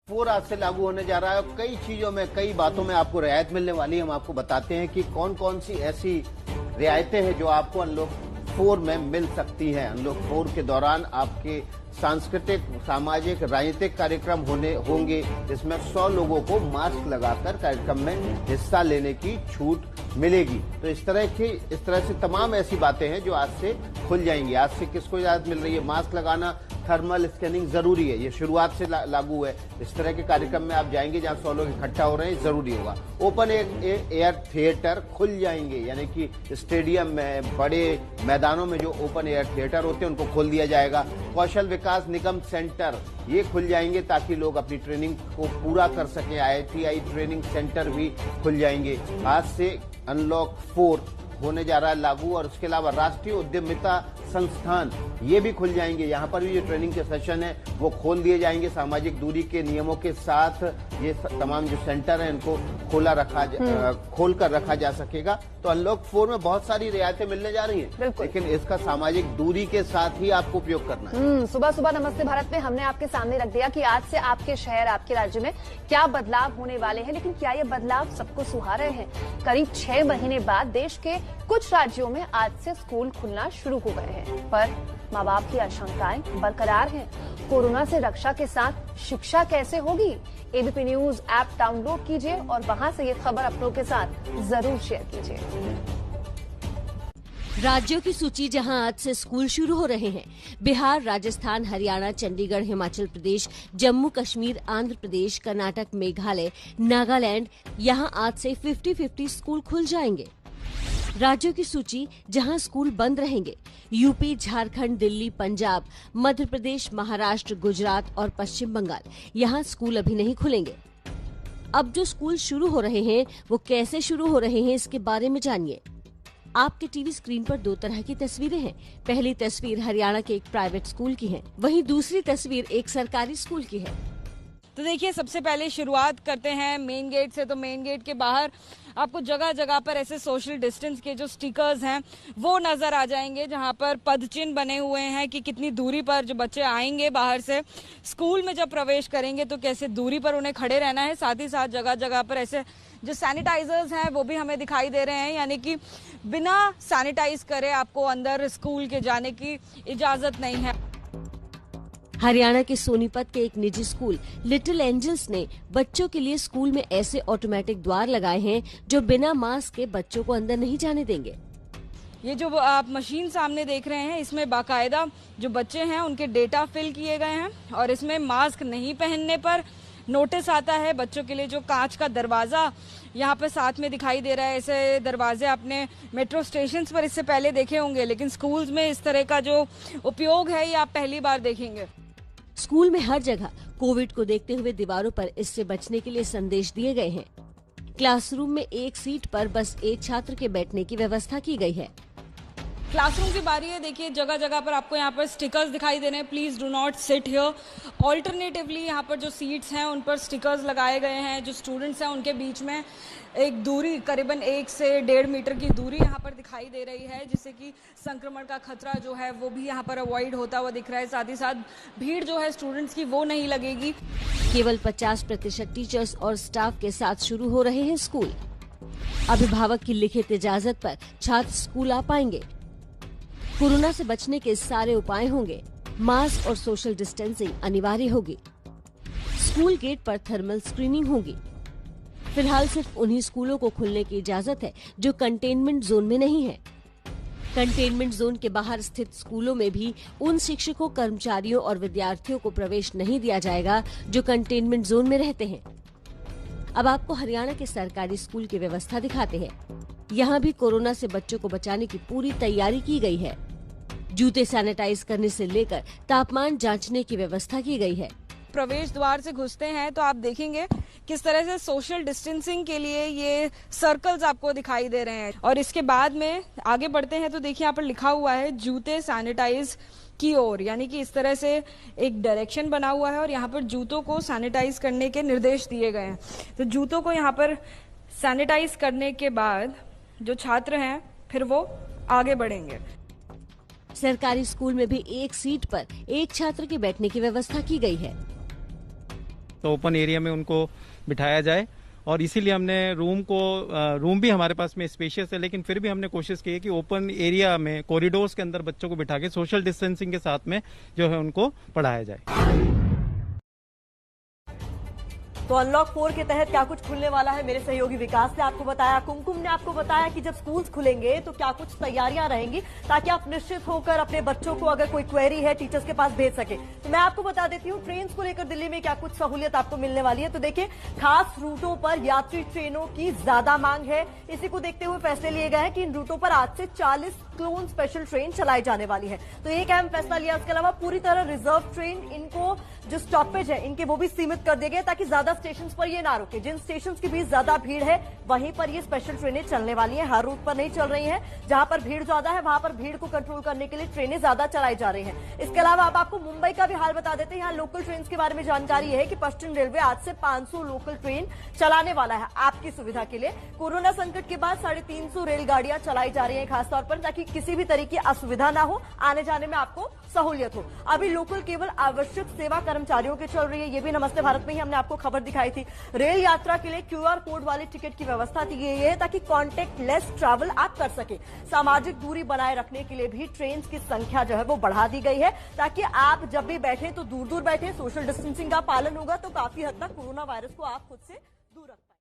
4 आज से लागू होने जा रहा है और कई चीजों में, कई बातों में आपको रियायत मिलने वाली है। हम आपको बताते हैं कि कौन कौन सी ऐसी रियायतें हैं जो आपको अनलॉक 4 में मिल सकती हैं। अनलॉक 4 के दौरान आपके सांस्कृतिक, सामाजिक, राजनीतिक कार्यक्रम होंगे जिसमें 100 लोगों को मास्क लगाकर कार्यक्रम में हिस्सा लेने की छूट मिलेगी। तो इस तरह से तमाम ऐसी बातें हैं जो आज से खुल जाएंगी। आज से किसको इजाजत मिल रही है? मास्क लगाना, थर्मल स्कैनिंग जरूरी है, ये शुरुआत से लागू है। इस तरह के कार्यक्रम में आप जाएंगे जहां 100 लोग इकट्ठा हो रहे हैं, जरूरी होगा। ओपन एयर थिएटर खुल जाएंगे, यानी कि स्टेडियम में, बड़े मैदानों में जो ओपन एयर थिएटर होते हैं उनको खोल दिया जाएगा। कौशल विकास निगम सेंटर ये खुल जाएंगे ताकि लोग अपनी ट्रेनिंग को पूरा कर सकें। IITI ट्रेनिंग सेंटर भी खुल जाएंगे। आज से अनलॉक 4 होने जा रहा है लागू। और उसके अलावा राष्ट्रीय उद्यमिता संस्थान ये भी खुल जाएंगे। यहाँ पर भी जो ट्रेनिंग के सेशन है वो खोल दिए जाएंगे। सामाजिक दूरी के नियमों के साथ ये तमाम जो सेंटर है इनको खोल कर रखा जा सकेगा। तो अनलॉक 4 में बहुत सारी रियायतें मिलने जा रही हैं, लेकिन इसका सामाजिक दूरी के साथ ही आपको उपयोग करना है। सुबह सुबह नमस्ते भारत में हमने आपके सामने रख दिया कि आज से आपके शहर, आपके राज्य में क्या बदलाव होने वाले हैं। लेकिन क्या ये बदलाव सबको सुहा रहे हैं? करीब 6 महीने बाद देश के कुछ राज्यों में आज से स्कूल खुलना शुरू हो गए हैं, पर माँ बाप की आशंकाएं बरकरार हैं। कोरोना से रक्षा के साथ शिक्षा कैसे होगी? एबीपी न्यूज ऐप डाउनलोड कीजिए और वहां से ये खबर अपनों के साथ जरूर शेयर कीजिए। राज्यों की सूची जहां आज से स्कूल शुरू हो रहे हैं। बिहार, राजस्थान, हरियाणा, चंडीगढ़, हिमाचल प्रदेश, जम्मू कश्मीर, आंध्र प्रदेश, कर्नाटक, मेघालय, नागालैंड, यहां आज से 50-50 स्कूल खुल जाएंगे। राज्यों की सूची जहां स्कूल बंद रहेंगे। यूपी, झारखंड, दिल्ली, पंजाब, मध्य प्रदेश, महाराष्ट्र, गुजरात और पश्चिम बंगाल, यहां स्कूल अभी नहीं खुलेंगे। अब जो स्कूल शुरू हो रहे हैं वो कैसे शुरू हो रहे हैं, इसके बारे में जानिए। आपके टीवी स्क्रीन पर 2 तरह की तस्वीरें हैं। पहली तस्वीर हरियाणा के एक प्राइवेट स्कूल की है, वहीं दूसरी तस्वीर एक सरकारी स्कूल की है। तो देखिए, सबसे पहले शुरुआत करते हैं मेन गेट से। तो मेन गेट के बाहर आपको जगह जगह पर ऐसे सोशल डिस्टेंस के जो स्टिकर्स हैं वो नजर आ जाएंगे, जहां पर पदचिन्ह बने हुए हैं कि कितनी दूरी पर जो बच्चे आएंगे बाहर से स्कूल में जब प्रवेश करेंगे तो कैसे दूरी पर उन्हें खड़े रहना है। साथ ही साथ जगह जगह पर ऐसे जो सैनिटाइजर्स हैं वो भी हमें दिखाई दे रहे हैं, यानी कि बिना सैनिटाइज करे आपको अंदर स्कूल के जाने की इजाजत नहीं है। हरियाणा के सोनीपत के एक निजी स्कूल लिटिल एंजल्स ने बच्चों के लिए स्कूल में ऐसे ऑटोमेटिक द्वार लगाए हैं जो बिना मास्क के बच्चों को अंदर नहीं जाने देंगे। ये जो आप मशीन सामने देख रहे हैं, इसमें बाकायदा जो बच्चे हैं उनके डेटा फिल किए गए हैं और इसमें मास्क नहीं पहनने पर नोटिस आता है। बच्चों के लिए जो कांच का दरवाजा यहाँ पे साथ में दिखाई दे रहा है, ऐसे दरवाजे आपने मेट्रो स्टेशन पर इससे पहले देखे होंगे, लेकिन स्कूल्स में इस तरह का जो उपयोग है ये आप पहली बार देखेंगे। स्कूल में हर जगह कोविड को देखते हुए दीवारों पर इससे बचने के लिए संदेश दिए गए हैं। क्लासरूम में एक सीट पर बस एक छात्र के बैठने की व्यवस्था की गई है। क्लासरूम की बारी है। देखिए, जगह जगह पर आपको यहाँ पर स्टिकर्स दिखाई दे रहे हैं, please do not sit here. Alternatively यहाँ पर जो सीट्स हैं उन पर स्टिकर्स लगाए गए हैं। जो स्टूडेंट्स हैं उनके बीच में एक दूरी करीबन 1 से 1.5 मीटर की दूरी यहाँ पर दिखाई दे रही है, जिससे कि संक्रमण का खतरा जो है वो भी यहाँ पर अवॉइड होता हुआ दिख रहा है। साथ ही साथ भीड़ जो है स्टूडेंट्स की वो नहीं लगेगी। केवल 50% टीचर्स और स्टाफ के साथ शुरू हो रहे हैं स्कूल। अभिभावक की लिखित इजाजत पर छात्र स्कूल आ पाएंगे। कोरोना से बचने के सारे उपाय होंगे। मास्क और सोशल डिस्टेंसिंग अनिवार्य होगी। स्कूल गेट पर थर्मल स्क्रीनिंग होगी। फिलहाल सिर्फ उन्हीं स्कूलों को खुलने की इजाजत है जो कंटेनमेंट जोन में नहीं है। कंटेनमेंट जोन के बाहर स्थित स्कूलों में भी उन शिक्षकों, कर्मचारियों और विद्यार्थियों को प्रवेश नहीं दिया जाएगा जो कंटेनमेंट जोन में रहते हैं। अब आपको हरियाणा के सरकारी स्कूल की व्यवस्था दिखाते हैं। यहाँ भी कोरोना से बच्चों को बचाने की पूरी तैयारी की गई है। जूते सैनिटाइज करने से लेकर तापमान जांचने की व्यवस्था की गई है। प्रवेश द्वार से घुसते हैं तो आप देखेंगे किस तरह से सोशल डिस्टेंसिंग के लिए ये सर्कल्स आपको दिखाई दे रहे हैं। और इसके बाद में आगे बढ़ते हैं तो देखिए यहाँ पर लिखा हुआ है जूते सैनिटाइज की ओर, यानी कि इस तरह से एक डायरेक्शन बना हुआ है और यहाँ पर जूतों को सैनिटाइज करने के निर्देश दिए गए हैं। तो जूतों को यहाँ पर सैनिटाइज करने के बाद जो छात्र हैं फिर वो आगे बढ़ेंगे। सरकारी स्कूल में भी एक सीट पर एक छात्र के बैठने की व्यवस्था की गई है। तो ओपन एरिया में उनको बिठाया जाए। और इसीलिए हमने रूम भी हमारे पास में स्पेशियस है, लेकिन फिर भी हमने कोशिश की है कि ओपन एरिया में कॉरिडोर्स के अंदर बच्चों को बिठा के सोशल डिस्टेंसिंग के साथ में जो है उनको पढ़ाया जाए। तो अनलॉक 4 के तहत क्या कुछ खुलने वाला है, मेरे सहयोगी विकास ने आपको बताया, कुमकुम ने आपको बताया कि जब स्कूल्स खुलेंगे तो क्या कुछ तैयारियां रहेंगी ताकि आप निश्चित होकर अपने बच्चों को अगर कोई क्वेरी है टीचर्स के पास भेज सके। तो मैं आपको बता देती हूँ ट्रेन को लेकर दिल्ली में क्या कुछ सहूलियत आपको मिलने वाली है। तो देखिए, खास रूटों पर यात्री ट्रेनों की ज्यादा मांग है। इसी को देखते हुए फैसले लिए गए हैं कि इन रूटों पर आज से 40 क्लोन स्पेशल ट्रेन चलाई जाने वाली है। तो एक अहम फैसला लिया। इसके अलावा पूरी तरह रिजर्व ट्रेन, इनको जो स्टॉपेज है इनके वो भी सीमित कर दिए गए ताकि ज्यादा स्टेशन पर ये ना रुके। जिन स्टेशन की भी ज्यादा भीड़ है वहीं पर ये स्पेशल ट्रेनें चलने वाली हैं। हर रूट पर नहीं चल रही हैं। जहां पर भीड़ ज्यादा है वहां पर भीड़ को कंट्रोल करने के लिए ट्रेनें ज्यादा चलाई जा रही हैं। इसके अलावा अब आपको मुंबई का भी हाल बता देते हैं। यहाँ लोकल ट्रेन के बारे में जानकारी है कि पश्चिम रेलवे आज से 500 लोकल ट्रेन चलाने वाला है आपकी सुविधा के लिए। कोरोना संकट के बाद 350 रेलगाड़ियां चलाई जा रही है खासतौर पर, ताकि किसी भी तरह की असुविधा ना हो, आने जाने में आपको सहूलियत हो। अभी लोकल केवल आवश्यक सेवा कर्मचारियों की चल रही है। ये भी नमस्ते भारत में ही हमने आपको खबर दिखाई थी। रेल यात्रा के लिए QR कोड वाले टिकट की व्यवस्था की गई है ताकि कॉन्टेक्ट लेस ट्रैवल आप कर सके। सामाजिक दूरी बनाए रखने के लिए भी ट्रेन की संख्या जो है वो बढ़ा दी गई है ताकि आप जब भी बैठे तो दूर दूर बैठे, सोशल डिस्टेंसिंग का पालन होगा तो काफी हद तक कोरोना वायरस को आप खुद से दूर रख पाए।